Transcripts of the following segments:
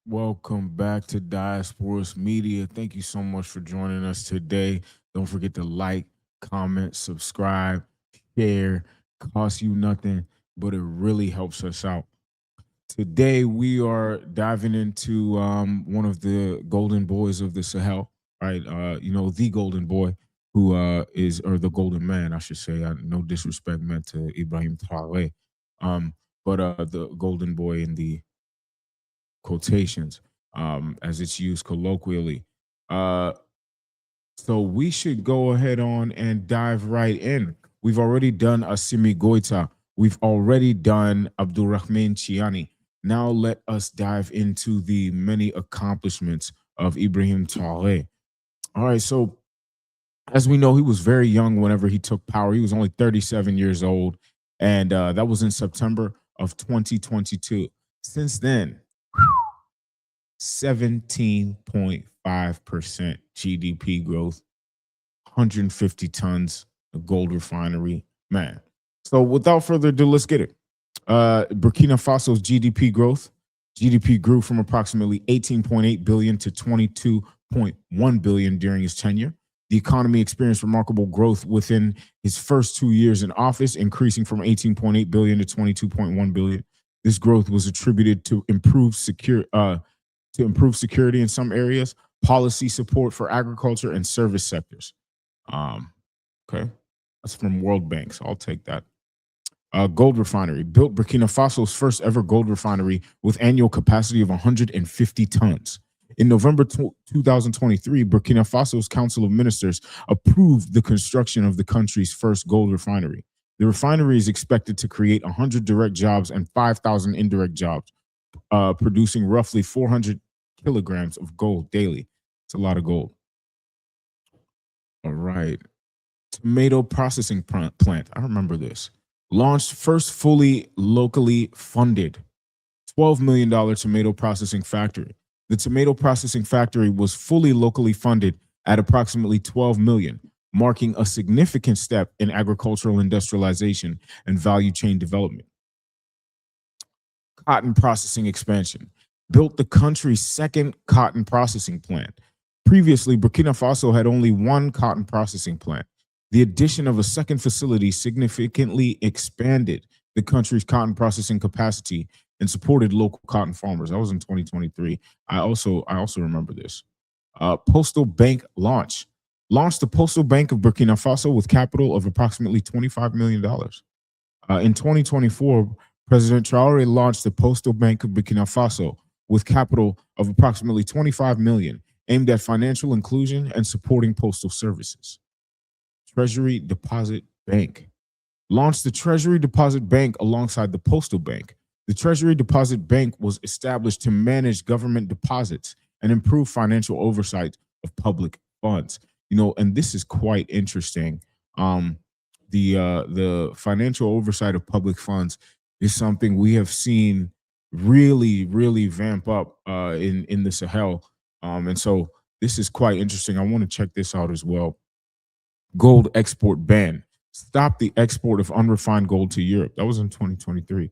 Welcome back to Diasporas Media. Thank you so much for joining us today. Don't forget to like, comment, subscribe, share. Costs you nothing, but it really helps us out. Today we are diving into one of the golden boys of the Sahel, right? The golden boy who is, or the golden man, I should say. No disrespect meant to Ibrahim Traoré, but the golden boy in the quotations, as it's used colloquially. Uh, so we should go ahead on and dive right in. We've already done Assimi Goita. We've already done Abdulrahman Chiani. Now let us dive into the many accomplishments of Ibrahim Traoré. All right, so as we know, he was very young whenever he took power. He was only 37 years old, and that was in September of 2022. Since then, 17.5% GDP growth, 150 tons of gold refinery. Man. So without further ado, let's get it. Burkina Faso's GDP growth. GDP grew from approximately 18.8 billion to 22.1 billion during his tenure. The economy experienced remarkable growth within his first 2 years in office, increasing from 18.8 billion to 22.1 billion. This growth was attributed to improve security in some areas, policy support for agriculture and service sectors. Um, okay, that's from World Bank, so I'll take that. Gold refinery built Burkina Faso's first ever gold refinery with annual capacity of 150 tons. In November 2023, Burkina Faso's Council of Ministers approved the construction of the country's first gold refinery. The refinery is expected to create 100 direct jobs and 5,000 indirect jobs, producing roughly 400 kilograms of gold daily. It's a lot of gold. All right. Tomato processing plant. I remember this. Launched first fully locally funded $12 million tomato processing factory. The tomato processing factory was fully locally funded at approximately 12 million, marking a significant step in agricultural industrialization and value chain development. Cotton processing expansion built the country's second cotton processing plant. Previously, Burkina Faso had only one cotton processing plant. The addition of a second facility significantly expanded the country's cotton processing capacity and supported local cotton farmers. That was in 2023. I also remember this. Postal bank launch launched the Postal Bank of Burkina Faso with capital of approximately $25 million. In 2024, President Traore launched the Postal Bank of Burkina Faso with capital of approximately 25 million, aimed at financial inclusion and supporting postal services. Treasury Deposit Bank launched the Treasury Deposit Bank alongside the Postal Bank. The Treasury Deposit Bank was established to manage government deposits and improve financial oversight of public funds. And this is quite interesting. The financial oversight of public funds is something we have seen really vamp up in the Sahel, and so this is quite interesting. I want to check this out as well. Gold export ban. Stop the export of unrefined gold to Europe. That was in 2023.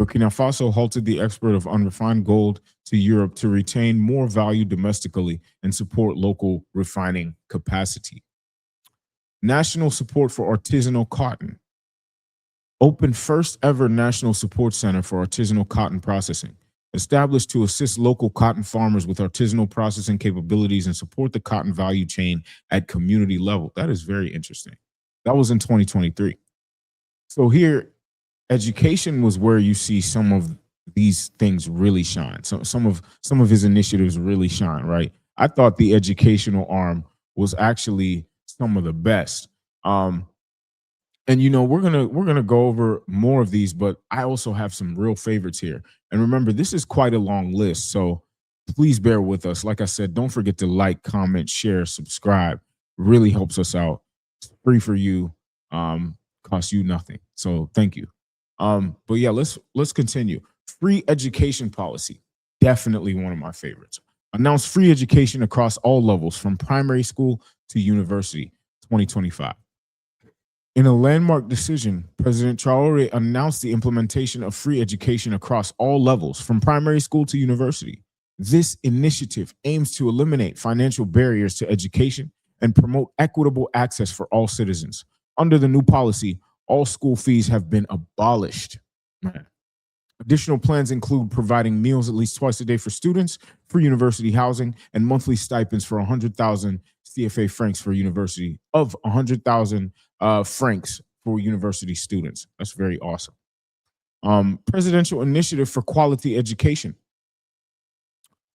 Burkina Faso halted the export of unrefined gold to Europe to retain more value domestically and support local refining capacity. National support for artisanal cotton. Opened first ever national support center for artisanal cotton processing. Established to assist local cotton farmers with artisanal processing capabilities and support the cotton value chain at community level. That is very interesting. That was in 2023. So here, education was where you see some of these things really shine. So some of his initiatives really shine, right? I thought the educational arm was actually some of the best. And we're gonna go over more of these, but I also have some real favorites here. And remember, this is quite a long list, so please bear with us. Like I said, don't forget to like, comment, share, subscribe. Really helps us out. It's free for you, costs you nothing. So thank you. But yeah, let's continue. Free education policy, definitely one of my favorites. Announced free education across all levels, from primary school to university, 2025. In a landmark decision, President Traore announced the implementation of free education across all levels, from primary school to university. This initiative aims to eliminate financial barriers to education and promote equitable access for all citizens. Under the new policy, all school fees have been abolished. Man. Additional plans include providing meals at least twice a day for students, free university housing, and monthly stipends for 100,000 CFA francs for university of 100,000 francs for university students. That's very awesome. Presidential Initiative for Quality Education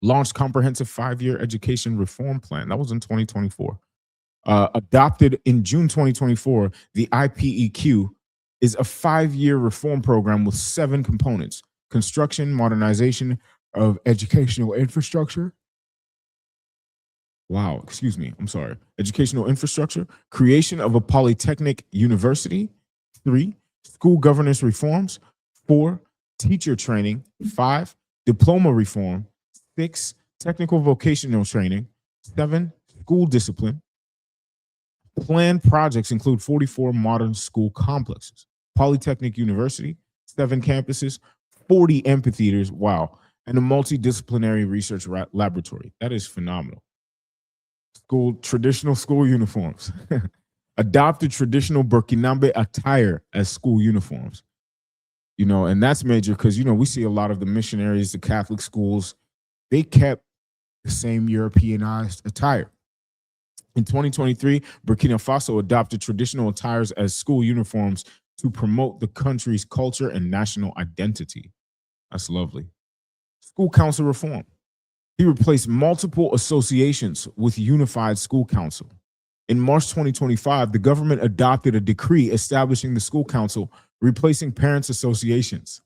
launched comprehensive 5-year education reform plan. That was in 2024. Adopted in June 2024, the IPEQ is a 5-year reform program with 7 components: construction, modernization of educational infrastructure. Wow, excuse me, I'm sorry. Educational infrastructure, creation of a polytechnic university. 3, school governance reforms. 4, teacher training. 5, diploma reform. 6, technical vocational training. 7, school discipline. Planned projects include 44 modern school complexes, Polytechnic University, 7 campuses, 40 amphitheaters, wow, and a multidisciplinary research laboratory. That is phenomenal. Traditional school uniforms. Adopted traditional Burkinabe attire as school uniforms. And that's major because, we see a lot of the missionaries, the Catholic schools, they kept the same Europeanized attire. In 2023, Burkina Faso adopted traditional attires as school uniforms to promote the country's culture and national identity. That's lovely. School council reform. He replaced multiple associations with unified school council. In March 2025, the government adopted a decree establishing the school council, replacing parents' associations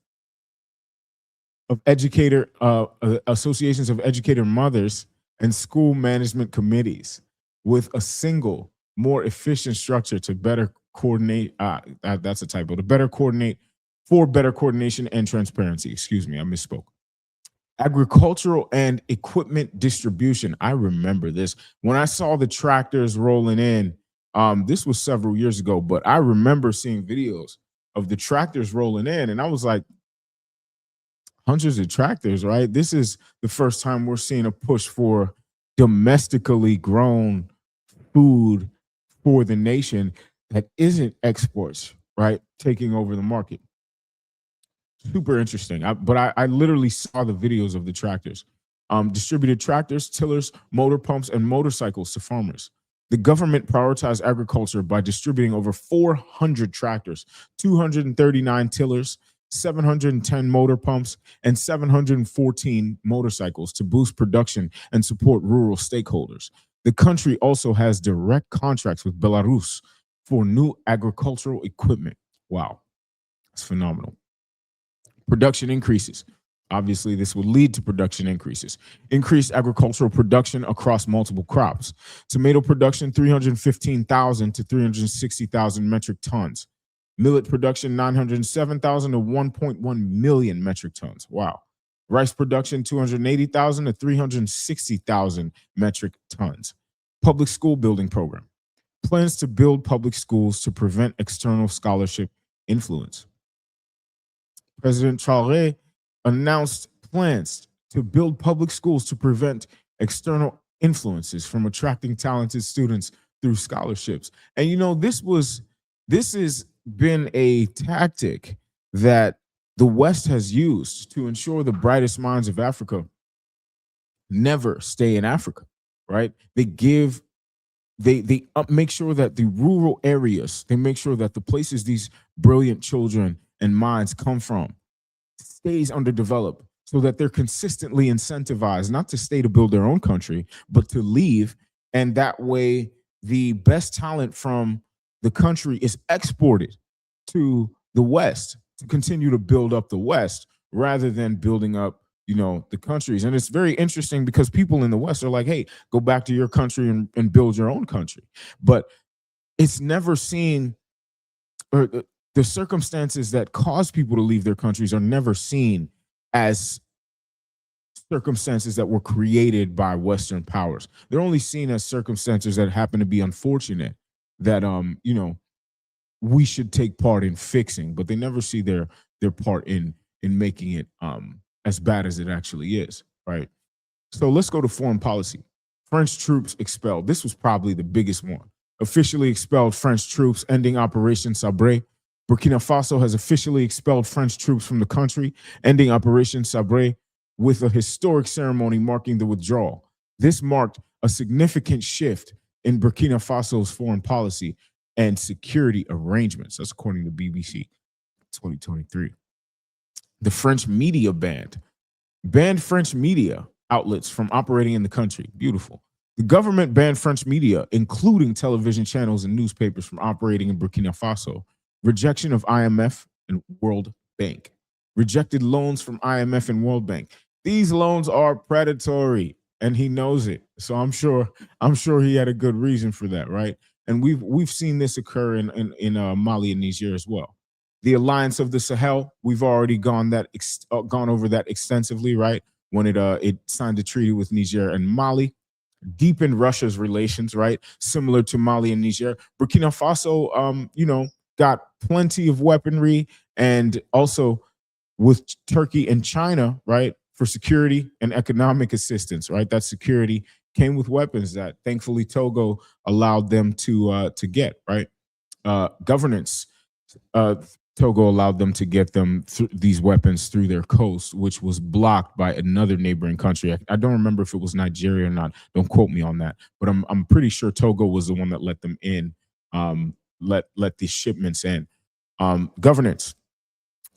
of associations of educator mothers and school management committees with a single, more efficient structure to better coordinate. That's a typo. To better coordinate for better coordination and transparency. Excuse me, I misspoke. Agricultural and equipment distribution. I remember this when I saw the tractors rolling in. This was several years ago, but I remember seeing videos of the tractors rolling in, and I was like, hundreds of tractors, right? This is the first time we're seeing a push for domestically grown food for the nation that isn't exports, right? Taking over the market. Super interesting. But I literally saw the videos of the tractors. Distributed tractors, tillers, motor pumps, and motorcycles to farmers. The government prioritized agriculture by distributing over 400 tractors, 239 tillers, 710 motor pumps, and 714 motorcycles to boost production and support rural stakeholders. The country also has direct contracts with Belarus for new agricultural equipment. Wow, it's phenomenal. Production increases. Obviously, this will lead to production increases. Increased agricultural production across multiple crops. Tomato production, 315,000 to 360,000 metric tons. Millet production, 907,000 to 1.1 million metric tons. Wow. Rice production, 280,000 to 360,000 metric tons. Public school building program. Plans to build public schools to prevent external scholarship influence. President Traoré announced plans to build public schools to prevent external influences from attracting talented students through scholarships. And this has been a tactic that the West has used to ensure the brightest minds of Africa never stay in Africa, right? They make sure that the rural areas, they make sure that the places these brilliant children and minds come from stays underdeveloped, so that they're consistently incentivized not to stay to build their own country, but to leave. And that way, the best talent from the country is exported to the West to continue to build up the West rather than building up, the countries. And it's very interesting because people in the West are like, hey, go back to your country and build your own country. But it's never seen, or the circumstances that cause people to leave their countries are never seen as circumstances that were created by Western powers. They're only seen as circumstances that happen to be unfortunate that we should take part in fixing, but they never see their part in making it as bad as it actually is, right? So let's go to foreign policy. French troops expelled. This was probably the biggest one. Officially expelled French troops, ending Operation Sabre. Burkina Faso has officially expelled French troops from the country, ending Operation Sabre with a historic ceremony marking the withdrawal. This marked a significant shift in Burkina Faso's foreign policy and security arrangements. That's according to BBC 2023. The French media banned French media outlets from operating in the country. Beautiful. The government banned French media, including television channels and newspapers, from operating in Burkina Faso. Rejection of IMF and World Bank. Rejected loans from IMF and World Bank. These loans are predatory, and he knows it. So I'm sure he had a good reason for that, right? And we've seen this occur in Mali and Niger as well. The alliance of the Sahel, we've already gone over that extensively, right? When it signed a treaty with Niger and Mali, deepened Russia's relations, right? Similar to Mali and Niger. Burkina Faso, got plenty of weaponry, and also with Turkey and China, right, for security and economic assistance, right? That security came with weapons that thankfully Togo allowed them to get, right? Governance. Togo allowed them to get these weapons through their coast, which was blocked by another neighboring country. I don't remember if it was Nigeria or not. Don't quote me on that, but I'm pretty sure Togo was the one that let them in, let these shipments in. Governance,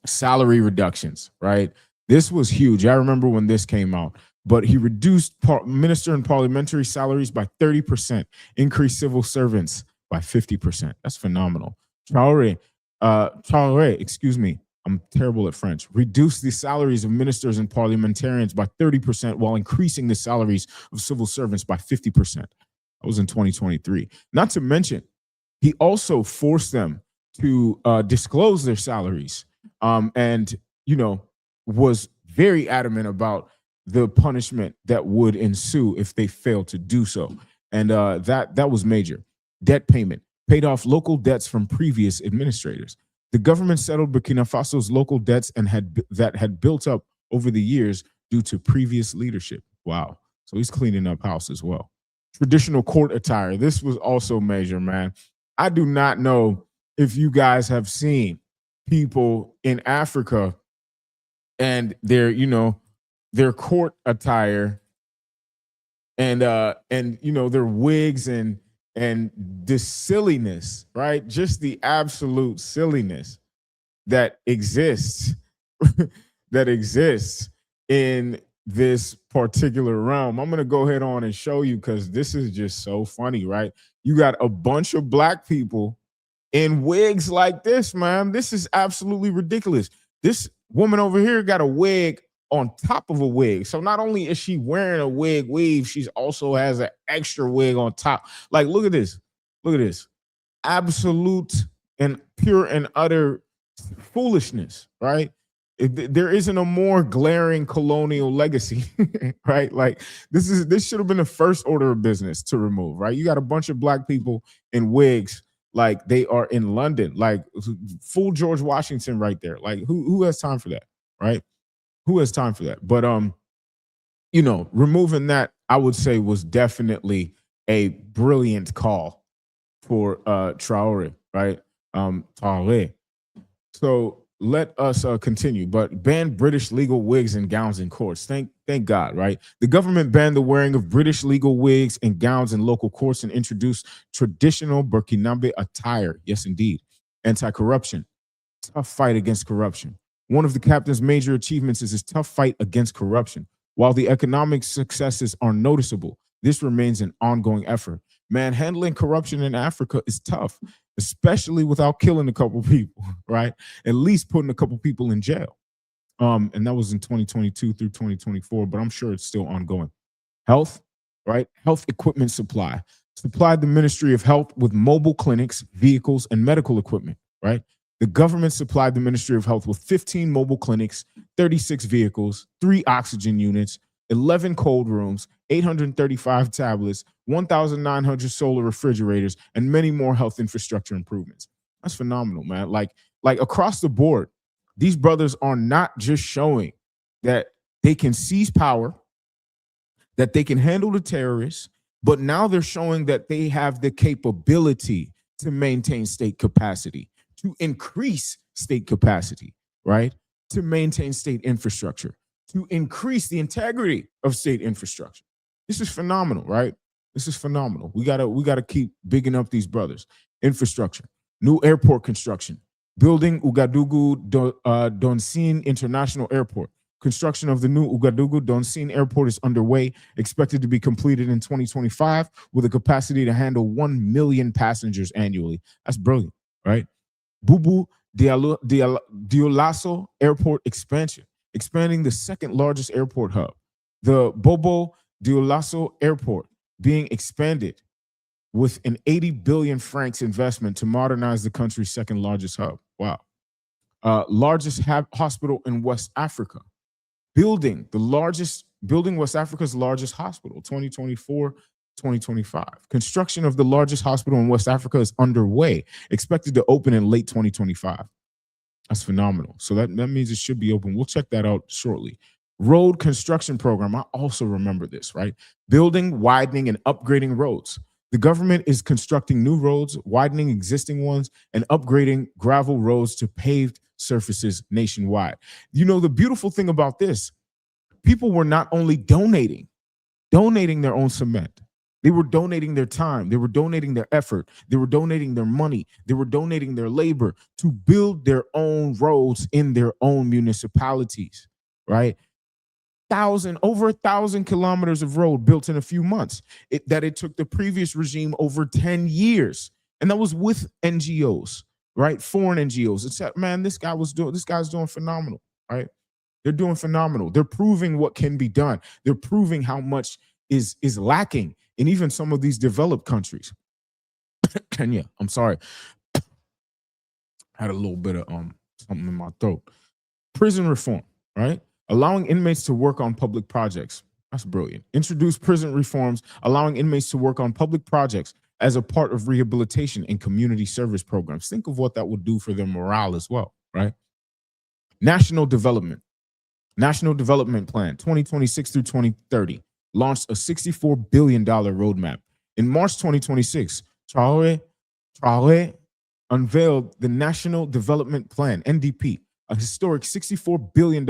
salary reductions, right? This was huge. I remember when this came out, but he reduced minister and parliamentary salaries by 30%, increased civil servants by 50%. That's phenomenal. Traore, excuse me, I'm terrible at French, reduced the salaries of ministers and parliamentarians by 30% while increasing the salaries of civil servants by 50%. That was in 2023. Not to mention, he also forced them to disclose their salaries, and was very adamant about the punishment that would ensue if they failed to do so. And that was major. Debt payment. Paid off local debts from previous administrators. The government settled Burkina Faso's local debts that had built up over the years due to previous leadership. Wow. So he's cleaning up house as well. Traditional court attire. This was also major, man. I do not know if you guys have seen people in Africa and their court attire and their wigs and this silliness, right? Just the absolute silliness that exists in this particular realm. I'm going to go ahead on and show you because this is just so funny, right? You got a bunch of black people in wigs like this, man. This is absolutely ridiculous. This woman over here got a wig on top of a wig. So not only is she wearing a wig weave, she also has an extra wig on top. Like, look at this. Look at this. Absolute and pure and utter foolishness, right? There isn't a more glaring colonial legacy, right? Like this should have been the first order of business to remove, right? You got a bunch of black people in wigs like they are in London, like full George Washington right there. Like who has time for that, right? Who has time for that? But removing that, I would say, was definitely a brilliant call for Traore, right? Traore. So let us continue. But ban British legal wigs and gowns in courts. Thank God, right? The government banned the wearing of British legal wigs and gowns in local courts and introduced traditional Burkinabe attire. Yes, indeed. Anti-corruption. Tough fight against corruption. One of the captain's major achievements is his tough fight against corruption. While the economic successes are noticeable, this remains an ongoing effort. Man, handling corruption in Africa is tough, especially without killing a couple people, right? At least putting a couple people in jail. And that was in 2022 through 2024, but I'm sure it's still ongoing. Health, right? Health equipment supply. Supplied the Ministry of Health with mobile clinics, vehicles, and medical equipment, right? The government supplied the Ministry of Health with 15 mobile clinics, 36 vehicles, 3 oxygen units, 11 cold rooms, 835 tablets, 1,900 solar refrigerators, and many more health infrastructure improvements. That's phenomenal, man. Like across the board, these brothers are not just showing that they can seize power, that they can handle the terrorists, but now they're showing that they have the capability to maintain state capacity, to increase state capacity, right? To maintain state infrastructure, to increase the integrity of state infrastructure. This is phenomenal, right? This is phenomenal. We gotta keep bigging up these brothers. Infrastructure, new airport construction, building Ouagadougou Donsine International Airport. Construction of the new Ouagadougou Donsine Airport is underway, expected to be completed in 2025 with a capacity to handle 1 million passengers annually. That's brilliant, right? Bubu Diolasso Airport expansion, expanding the second largest airport hub. The Bobo Diolasso Airport being expanded with an 80 billion francs investment to modernize the country's second largest hub. Wow. Largest hospital in West Africa. Building West Africa's largest hospital, 2024, 2025. Construction of the largest hospital in West Africa is underway, expected to open in late 2025. That's phenomenal. So that means it should be open. We'll check that out shortly. Road construction program. I also remember this, right? Building, widening, and upgrading roads. The government is constructing new roads, widening existing ones, and upgrading gravel roads to paved surfaces nationwide. You know, the beautiful thing about this, people were not only donating their own cement, they were donating their time, they were donating their effort, they were donating their money, they were donating their labor to build their own roads in their own municipalities, right? Over 1,000 kilometers of road built in a few months. It took the previous regime over 10 years, and that was with NGOs, right? Foreign NGOs. It's man, this guy's doing phenomenal, right? They're doing phenomenal. They're proving what can be done. They're proving how much is lacking in even some of these developed countries. Kenya, I'm sorry, I had a little bit of something in my throat. Prison reform, right? Allowing inmates to work on public projects. That's brilliant. Introduce prison reforms, allowing inmates to work on public projects as a part of rehabilitation and community service programs. Think of what that would do for their morale as well, right? National Development Plan, 2026 through 2030, launched a $64 billion roadmap. In March 2026, Traore unveiled the National Development Plan, NDP, a historic $64 billion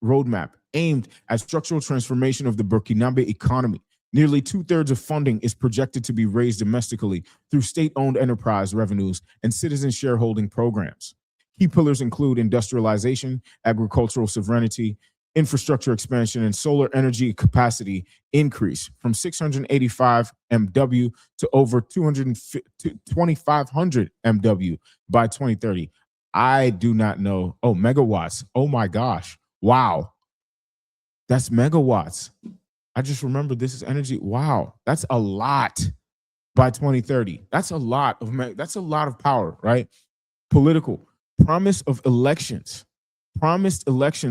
roadmap aimed at structural transformation of the Burkinabe economy. Nearly 2/3 of funding is projected to be raised domestically through state-owned enterprise revenues and citizen shareholding programs. Key pillars include industrialization, agricultural sovereignty, infrastructure expansion, and solar energy capacity increase from 685 MW to over 2,500 MW by 2030. I do not know. Oh, megawatts. Oh my gosh. Wow. That's megawatts. I just remember this is energy. Wow. That's a lot by 2030. That's a lot of power, right? Political. Promised elections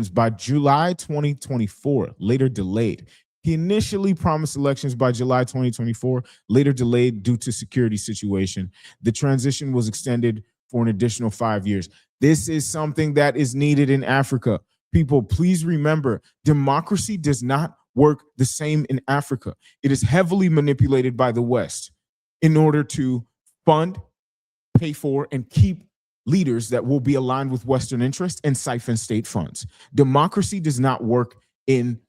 by July 2024, later delayed. He initially promised elections by July 2024, later delayed due to security situation. The transition was extended for an additional 5 years. This is something that is needed in Africa. People, please remember, democracy does not work the same in Africa. It is heavily manipulated by the West in order to fund, pay for, and keep leaders that will be aligned with Western interests and siphon state funds. Democracy does not work in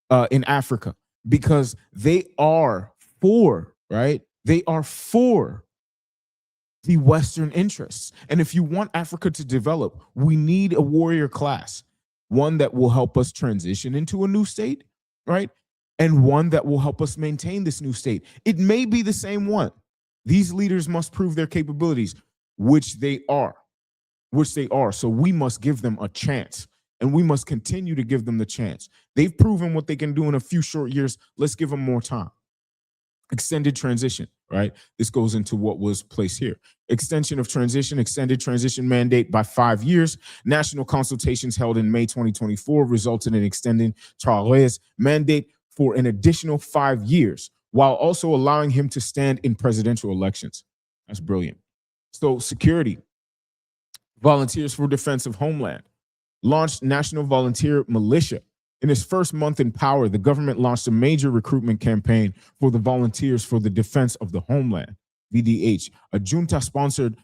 Africa because they are for, right? They are for the Western interests. And if you want Africa to develop, we need a warrior class, one that will help us transition into a new state, right? And one that will help us maintain this new state. It may be the same one. These leaders must prove their capabilities, which they are. So we must give them a chance, and we must continue to give them the chance. They've proven what they can do in a few short years. Let's give them more time. Extended transition, right? This goes into what was placed here. Extension of transition, extended transition mandate by 5 years. National consultations held in May 2024 resulted in extending Traoré's mandate for an additional 5 years, while also allowing him to stand in presidential elections. That's brilliant. So security. Volunteers for Defense of Homeland launched National Volunteer Militia In its first month in power, the government launched a major recruitment campaign for the Volunteers for the Defense of the Homeland, VDH, a junta-sponsored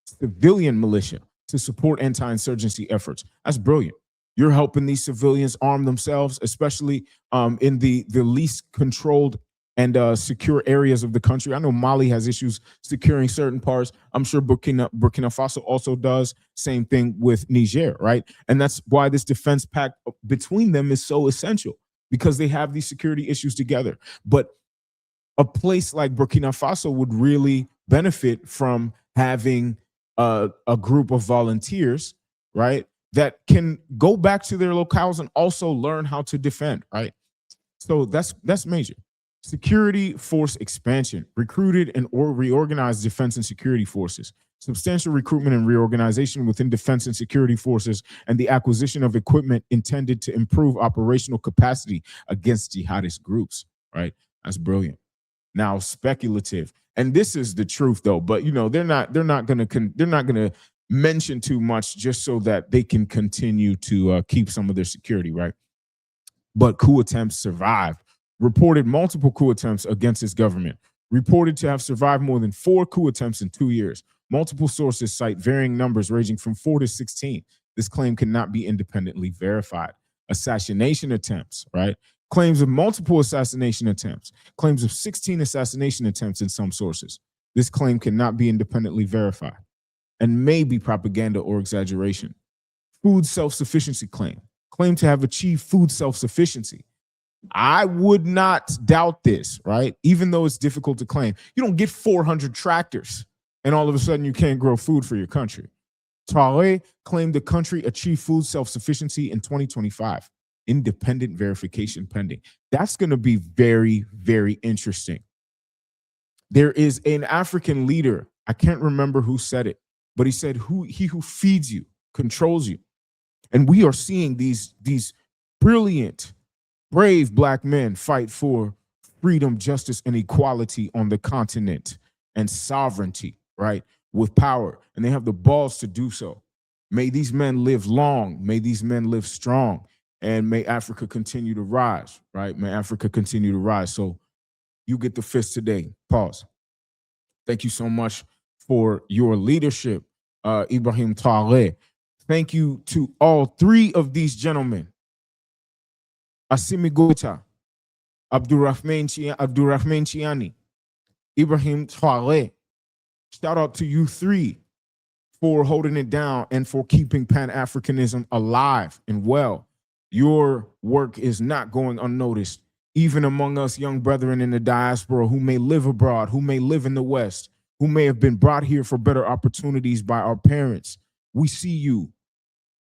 civilian militia to support anti-insurgency efforts. That's brilliant. You're helping these civilians arm themselves, especially in the least controlled and secure areas of the country. I know Mali has issues securing certain parts. I'm sure Burkina Faso also does. Same thing with Niger, right? And that's why this defense pact between them is so essential, because they have these security issues together. But a place like Burkina Faso would really benefit from having a group of volunteers, right, that can go back to their locales and also learn how to defend, right? So that's major. Security force expansion, recruited and reorganized defense and security forces, substantial recruitment and reorganization within defense and security forces, and the acquisition of equipment intended to improve operational capacity against jihadist groups, right? That's brilliant. Now, speculative, and this is the truth though, but they're not gonna mention too much just so that they can continue to keep some of their security, right? But coup attempts survived. Reported multiple coup attempts against its government, reported to have survived more than 4 coup attempts in 2 years. Multiple sources cite varying numbers ranging from 4 to 16. This claim cannot be independently verified. Assassination attempts, right? Claims of multiple assassination attempts, claims of 16 assassination attempts in some sources. This claim cannot be independently verified and may be propaganda or exaggeration. Food self-sufficiency claim to have achieved food self-sufficiency. I would not doubt this, right? Even though it's difficult to claim. You don't get 400 tractors and all of a sudden you can't grow food for your country. Traore claimed the country achieved food self-sufficiency in 2025. Independent verification pending. That's going to be very, very interesting. There is an African leader, I can't remember who said it, but he said, he who feeds you controls you. And we are seeing these brilliant, brave Black men fight for freedom, justice, and equality on the continent, and sovereignty, right, with power. And they have the balls to do so. May these men live long. May these men live strong. And may Africa continue to rise, right? May Africa continue to rise. So you get the fist today. Pause. Thank you so much for your leadership, Ibrahim Traoré. Thank you to all 3 of these gentlemen. Assimi Goita, Abdurrahman Chiani, Ibrahim Traoré. Shout out to you 3 for holding it down and for keeping Pan-Africanism alive and well. Your work is not going unnoticed, even among us young brethren in the diaspora who may live abroad, who may live in the West, who may have been brought here for better opportunities by our parents. We see you.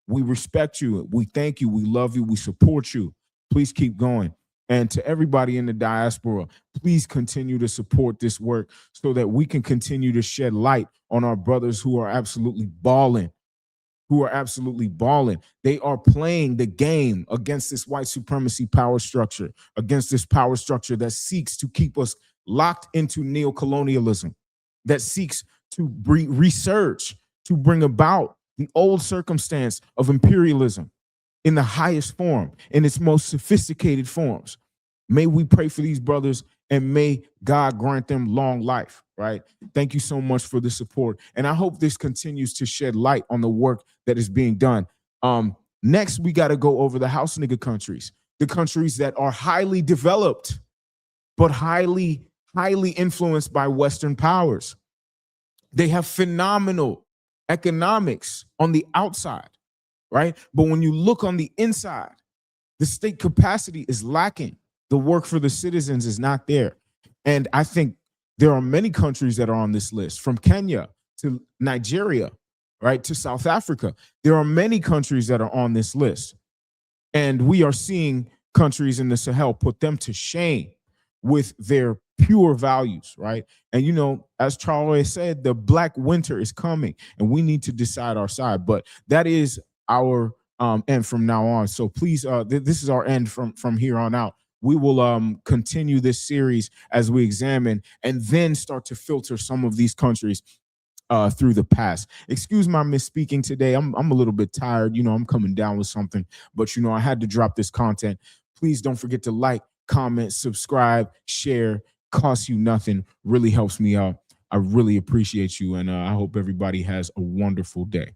We respect you. We thank you. We love you. We support you. Please keep going. And to everybody in the diaspora, please continue to support this work so that we can continue to shed light on our brothers who are absolutely balling. They are playing the game against this white supremacy power structure, against this power structure that seeks to keep us locked into neocolonialism, that seeks to research, to bring about the old circumstance of imperialism in the highest form, in its most sophisticated forms. May we pray for these brothers, and may God grant them long life, right? Thank you so much for the support. And I hope this continues to shed light on the work that is being done. Next, we got to go over the house nigga countries, the countries that are highly developed, but highly influenced by Western powers. They have phenomenal economics on the outside, right? But when you look on the inside, the state capacity is lacking. The work for the citizens is not there. And I think there are many countries that are on this list, from Kenya to Nigeria, right, to South Africa. There are many countries that are on this list. And we are seeing countries in the Sahel put them to shame with their pure values, right? And, you know, as Traore said, the Black winter is coming and we need to decide our side. But that is our end from now on. So please, this is our end from here on out. We will continue this series as we examine and then start to filter some of these countries through the past. Excuse my misspeaking today. I'm a little bit tired. I'm coming down with something, but I had to drop this content. Please don't forget to like, comment, subscribe, share. Costs you nothing. Really helps me out. I really appreciate you, and I hope everybody has a wonderful day.